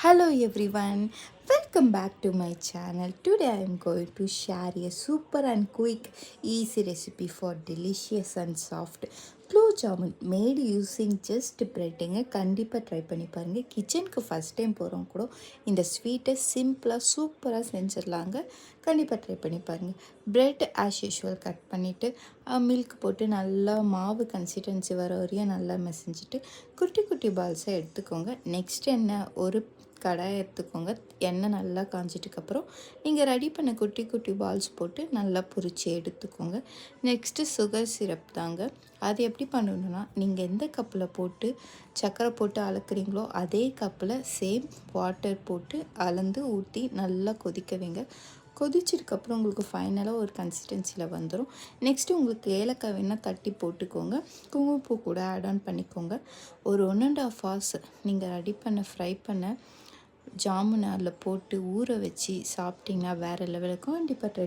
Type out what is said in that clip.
Hello everyone, welcome back to my channel. Today I am going to share a super and quick easy recipe for delicious and soft gulab jamun made using just breadங்க. கண்டிப்பாக try பண்ணி பாருங்கள். கிச்சனுக்கு first time போகிறோம் கூட இந்த ஸ்வீட்டை சிம்பிளாக சூப்பராக செஞ்சிடலாங்க. கண்டிப்பாக ட்ரை பண்ணி பாருங்கள். ப்ரெட் ஆஸ் யூஷுவல் கட் பண்ணிவிட்டு மில்க் போட்டு நல்லா மாவு கன்சிஸ்டன்சி வர வரையும் நல்லா மெசஞ்சிட்டு குட்டி குட்டி பால்ஸாக எடுத்துக்கோங்க. நெக்ஸ்ட் என்ன, ஒரு கடாயை எடுத்துக்கோங்க. எண்ணெய் நல்லா காய்ஞ்சிட்டுக்கப்புறம் நீங்கள் ரெடி பண்ண குட்டி குட்டி பால்ஸ் போட்டு நல்லா பொரித்து எடுத்துக்கோங்க. நெக்ஸ்ட்டு சுகர் சிரப் தாங்க. அது எப்படி பண்ணணுன்னா, நீங்கள் எந்த கப்பில் போட்டு சர்க்கரை போட்டு அளக்குறீங்களோ அதே கப்பில் சேம் வாட்டர் போட்டு அளந்து ஊற்றி நல்லா கொதிக்க வைங்க. கொதிச்சதுக்கப்புறம் உங்களுக்கு ஃபைனலாக ஒரு கன்சிஸ்டன்சியில் வந்துடும். நெக்ஸ்ட்டு உங்களுக்கு ஏலக்காய் வேணால் தட்டி போட்டுக்கோங்க. குங்குமப்பூ கூட ஆட் ஆன் பண்ணிக்கோங்க. ஒரு 1.5 hours நீங்கள் ரெடி பண்ண ஃப்ரை பண்ண ஜாமுனை அதில் போட்டு ஊற வச்சு சாப்பிட்டிங்கன்னா வேறு லெவலுக்கும். கண்டிப்பாக ட்ரை